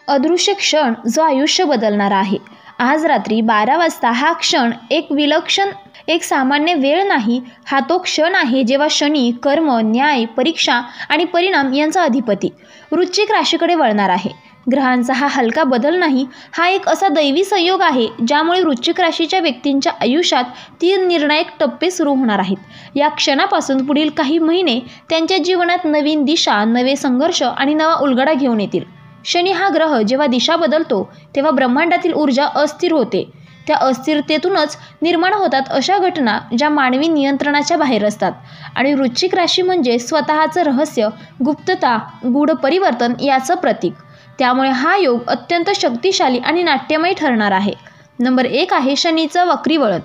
अदृश्य क्षण जो आयुष्य बदलणारा आहे. आज रात्री 12 वाजता हा क्षण एक सामान्य वेळ नाही, हा तो क्षण आहे जेव्हा शनी कर्म, न्याय, परीक्षा आणि परिणाम यांचा अधिपती वृश्चिक राशीकडे वळणार आहे. ग्रहांचा हा हलका बदल नाही, हा एक असा दैवी संयोग आहे ज्यामुळे वृश्चिक राशीच्या व्यक्तींच्या आयुष्यात 3 निर्णायक टप्पे सुरू होणार आहेत. या क्षणापासून पुढील काही महिने त्यांच्या जीवनात नवीन दिशा, नवे संघर्ष आणि नवा उलगडा घेऊन येतील. शनी हा ग्रह जेव्हा दिशा बदलतो तेव्हा ब्रह्मांडातील ऊर्जा अस्थिर होते. त्या अस्थिरतेतूनच निर्माण होतात अशा घटना ज्या मानवी नियंत्रणाच्या बाहेर असतात. आणि वृश्चिक राशी म्हणजे स्वतःचं रहस्य, गुप्तता, गूढ परिवर्तन याचं प्रतीक. त्यामुळे हा योग अत्यंत शक्तिशाली आणि नाट्यमय ठरणार आहे. नंबर 1 आहे शनीचं वक्री वळण.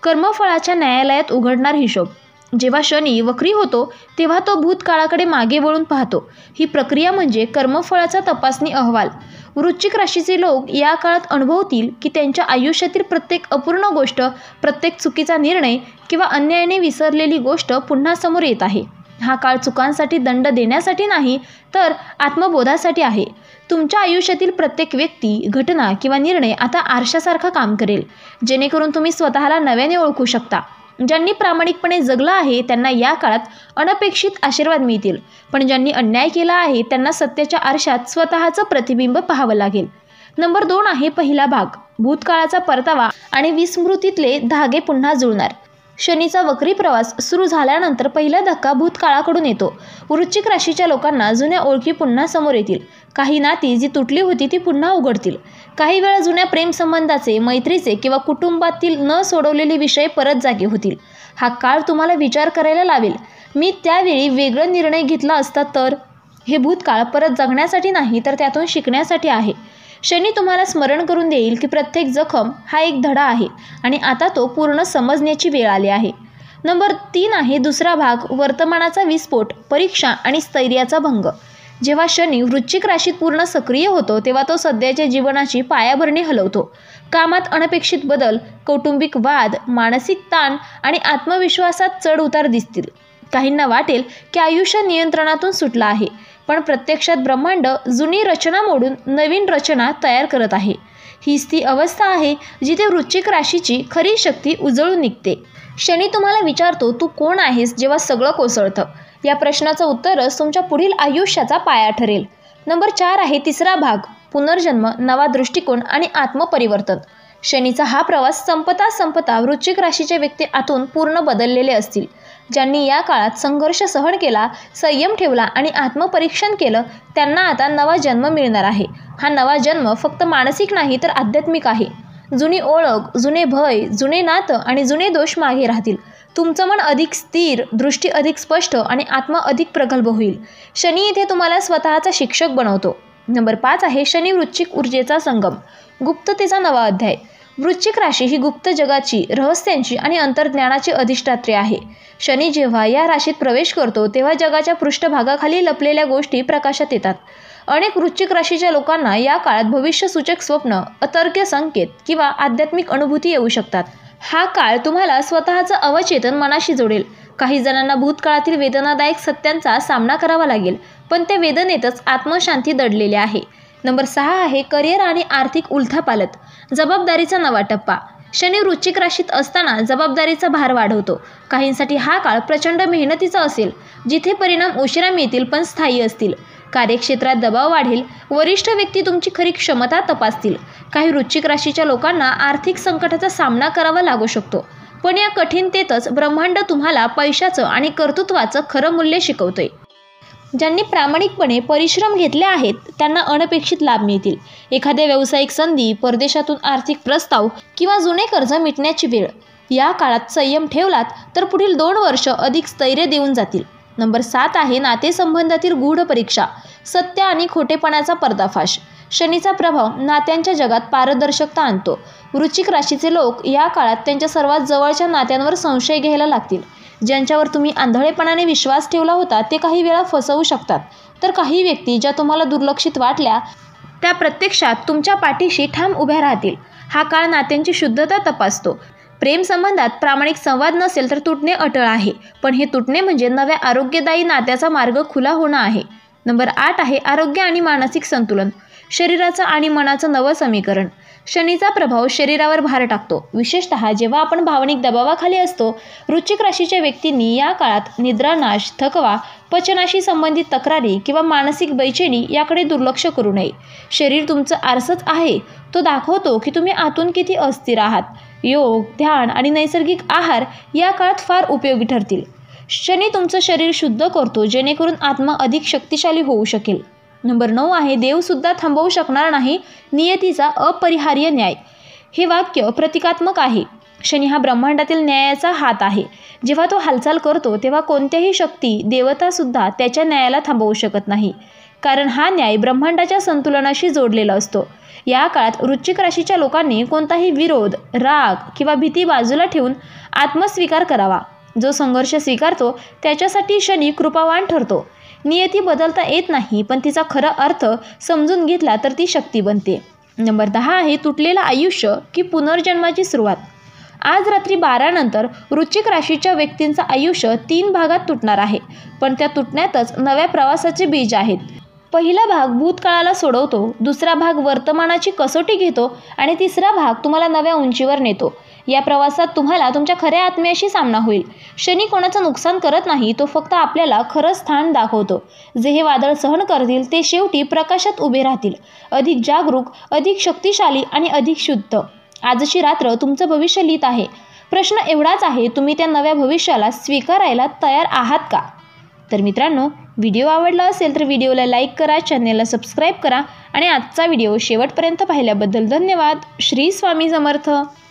कर्मफळाच्या न्यायालयात उघडणार हिशोब. जेव्हा शनी वक्री होतो तेव्हा तो भूतकाळाकडे मागे वळून पाहतो. ही प्रक्रिया म्हणजे कर्मफळाचा तपासणी अहवाल. वृश्चिक राशीचे लोक या काळात अनुभवतील की त्यांच्या आयुष्यातील प्रत्येक अपूर्ण गोष्ट, प्रत्येक चुकीचा निर्णय किंवा अन्यायाने विसरलेली गोष्ट पुन्हा समोर येत आहे. हा काळ चुकांसाठी दंड देण्यासाठी नाही, तर आत्मबोधासाठी आहे. तुमच्या आयुष्यातील प्रत्येक व्यक्ती, घटना किंवा निर्णय आता आरशासारखा काम करेल, जेणेकरून तुम्ही स्वतःला नव्याने ओळखू शकता. ज्यांनी प्रामाणिकपणे जगलं आहे त्यांना या काळात अनपेक्षित आशीर्वाद मिळतील, पण ज्यांनी अन्याय केला आहे त्यांना सत्याच्या आरशात स्वतःचं प्रतिबिंब पाहावं लागेल. नंबर 2 आहे पहिला भाग, भूतकाळाचा परतावा आणि विस्मृतीतले धागे पुन्हा जुळणार. शनीचा वक्री प्रवास सुरू झाल्यानंतर पहिला धक्का भूतकाळाकडून येतो. वृश्चिक राशीच्या लोकांना जुन्या ओळखी पुन्हा समोर येतील. काही नाती जी तुटली होती ती पुन्हा उघडतील. काही वेळा जुन्या प्रेमसंबंधाचे, मैत्रीचे किंवा कुटुंबातील न सोडवलेले विषय परत जागे होतील. हा काळ तुम्हाला विचार करायला लावेल, मी त्यावेळी वेगळा निर्णय घेतला असता तर. हे भूतकाळ परत जगण्यासाठी नाही, तर त्यातून शिकण्यासाठी आहे. शनी तुम्हाला स्मरण करून देईल की प्रत्येक जखम हा एक धडा आहे आणि आता तो पूर्ण समजण्याची वेळ आली आहे. नंबर 3 आहे दुसरा भाग, वर्तमानाचा विस्फोट, परीक्षा आणि स्थैर्याचा भंग. जेव्हा शनी वृश्चिक राशीत पूर्ण सक्रिय होतो तेव्हा तो सध्याच्या जीवनाची पायाभरणी हलवतो. कामात अनपेक्षित बदल, कौटुंबिक वाद, मानसिक ताण आणि आत्मविश्वासात चढ उतार दिसतील. काहींना वाटेल की आयुष्य नियंत्रणातून सुटलं आहे, पण प्रत्यक्षात ब्रह्मांड जुनी रचना मोडून नवीन रचना तयार करत आहे. हीच ती अवस्था आहे जिथे वृश्चिक राशीची खरी शक्ती उजळून निघते. शनी तुम्हाला विचारतो, तू कोण आहेस जेव्हा सगळं कोसळतं? या प्रश्नाचं उत्तरच तुमच्या पुढील आयुष्याचा पाया ठरेल. नंबर 4 आहे तिसरा भाग, पुनर्जन्म, नवा दृष्टिकोन आणि आत्मपरिवर्तन. शनीचा हा प्रवास संपता वृश्चिक राशीचे व्यक्ती आतून पूर्ण बदललेले असतील. ज्यांनी या काळात संघर्ष सहन केला, संयम ठेवला आणि आत्मपरीक्षण केलं, त्यांना आता नवा जन्म मिळणार आहे. हा नवा जन्म फक्त मानसिक नाही, तर आध्यात्मिक आहे. जुनी ओळख, जुने भय, जुने नातं आणि जुने दोष मागे राहतील. तुमचं मन अधिक स्थिर, दृष्टी अधिक स्पष्ट आणि आत्मा अधिक प्रगल्भ होईल. शनी इथे तुम्हाला स्वतःचा शिक्षक बनवतो. नंबर 5 आहे शनी वृश्चिक ऊर्जेचा संगम, गुप्ततेचा नवा अध्याय. वृश्चिक राशी ही गुप्त जगाची, रहस्यांची आणि अंतर्ज्ञानाची अधिष्ठात्री आहे. शनी जेव्हा या राशीत प्रवेश करतो तेव्हा जगाच्या पृष्ठभागाखाली लपलेल्या गोष्टी प्रकाशात येतात. अनेक वृश्चिक राशीच्या लोकांना या काळात भविष्यसूचक स्वप्न, अतर्क्य संकेत किंवा आध्यात्मिक अनुभूती येऊ शकतात. हा काळ तुम्हाला स्वतःचं अवचेतन मनाशी जोडेल. काही जणांना भूतकाळातील वेदनादायक सत्यांचा सामना करावा लागेल, पण त्या वेदनेतच आत्मशांती दडलेली आहे. नंबर 6 आहे करिअर आणि आर्थिक उलथापालथ, जबाबदारीचा नवा टप्पा. शनी वृश्चिक राशीत असताना जबाबदारीचा भार वाढवतो. काहींसाठी हा काळ प्रचंड मेहनतीचा असेल, जिथे परिणाम उशिरा मिळतील पण स्थायी असतील. कार्यक्षेत्रात दबाव वाढेल, वरिष्ठ व्यक्ती तुमची खरी क्षमता तपासतील. काही वृश्चिक राशीच्या लोकांना आर्थिक संकटाचा सामना करावा लागू शकतो, पण या कठीणतेतच ब्रह्मांड तुम्हाला पैशाचं आणि कर्तृत्वाचं खरं मूल्य शिकवतोय. ज्यांनी प्रामाणिकपणे परिश्रम घेतले आहेत त्यांना अनपेक्षित लाभ मिळतील. एखाद्या व्यावसायिक संधी, परदेशातून आर्थिक प्रस्ताव किंवा जुने कर्ज मिटण्याची वेळ. या काळात संयम ठेवलात तर पुढील 2 वर्ष अधिक स्थैर्य देऊन जातील. नंबर 7 आहे नातेसंबंधातील गूढ परीक्षा, सत्य आणि खोटेपणाचा पर्दाफाश. शनीचा प्रभाव नात्यांच्या जगात पारदर्शकता आणतो. वृश्चिक राशीचे लोक या काळात त्यांच्या सर्वात जवळच्या नात्यांवर संशय घ्यायला लागतील. ज्यांच्यावर तुम्ही आंधळेपणाने विश्वास ठेवला होता ते काही वेळा फसवू शकतात, तर काही व्यक्ती ज्या तुम्हाला दुर्लक्षित वाटल्या त्या प्रत्यक्षात तुमच्या पाठीशी ठाम उभ्या राहतील. हा काळ नात्यांची शुद्धता तपासतो. प्रेम संबंधात प्रामाणिक संवाद नसेल तर तुटणे अटळ आहे, पण हे तुटणे म्हणजे नव्या आरोग्यदायी नात्याचा मार्ग खुला होणं आहे. नंबर 8 आहे आरोग्य आणि मानसिक संतुलन, शरीराचं आणि मनाचं नवं समीकरण. शनीचा प्रभाव शरीरावर भार टाकतो, विशेषतः जेव्हा आपण भावनिक दबावाखाली असतो. वृश्चिक राशीच्या व्यक्तींनी या काळात निद्रानाश, थकवा, पचनाशी संबंधित तक्रारी किंवा मानसिक बेचैनी याकडे दुर्लक्ष करू नये. शरीर तुमचं आरसच आहे, तो दाखवतो की तुम्ही आतून किती अस्थिर आहात. योग, ध्यान आणि नैसर्गिक आहार या काळात फार उपयोगी ठरतील. शनी तुमचं शरीर शुद्ध करतो जेणेकरून आत्मा अधिक शक्तिशाली होऊ शकेल. नंबर 9 आहे देवसुद्धा थांबवू शकणार नाही, नियतीचा अपरिहार्य न्याय. हे वाक्य प्रतिकात्मक आहे. शनी हा ब्रह्मांडातील न्यायाचा हात आहे. जेव्हा तो हालचाल करतो तेव्हा कोणत्याही शक्ती, देवतासुद्धा त्याच्या न्यायाला थांबवू शकत नाही, कारण हा न्याय ब्रह्मांडाच्या संतुलनाशी जोडलेला असतो. या काळात वृश्चिक राशीच्या लोकांनी कोणताही विरोध, राग किंवा भीती बाजूला ठेवून आत्मस्वीकार करावा. जो संघर्ष स्वीकारतो त्याच्यासाठी शनी कृपावान ठरतो. नियती बदलता येत नाही, पण तिचा खरा अर्थ समजून घेतला तर ती शक्ती बनते. नंबर 10 आहे तुटलेलं आयुष्य की पुनर्जन्माची सुरुवात. आज रात्री 12 नंतर वृश्चिक राशीच्या व्यक्तींचं आयुष्य 3 भागात तुटणार आहे, पण त्या तुटण्यातच नव्या प्रवासाचे बीज आहेत. पहिला भाग भूतकाळाला सोडवतो, दुसरा भाग वर्तमानाची कसोटी घेतो आणि तिसरा भाग तुम्हाला नव्या उंचीवर नेतो. या प्रवासात तुम्हाला तुमच्या खऱ्या आत्म्याशी सामना होईल. शनी कोणाचं नुकसान करत नाही, तो फक्त आपल्याला खरं स्थान दाखवतो. जे हे वादळ सहन करतील ते शेवटी प्रकाशात उभे राहतील, अधिक जागरूक, अधिक शक्तिशाली आणि अधिक शुद्ध. आजची रात्र तुमचं भविष्य लिहित आहे. प्रश्न एवढाच आहे, तुम्ही त्या नव्या भविष्याला स्वीकारायला तयार आहात का? तर मित्रांनो, व्हिडिओ आवडला असेल तर व्हिडिओला लाईक करा, चॅनेलला सबस्क्राईब करा आणि आजचा व्हिडिओ शेवटपर्यंत पाहिल्याबद्दल धन्यवाद. श्री स्वामी समर्थ.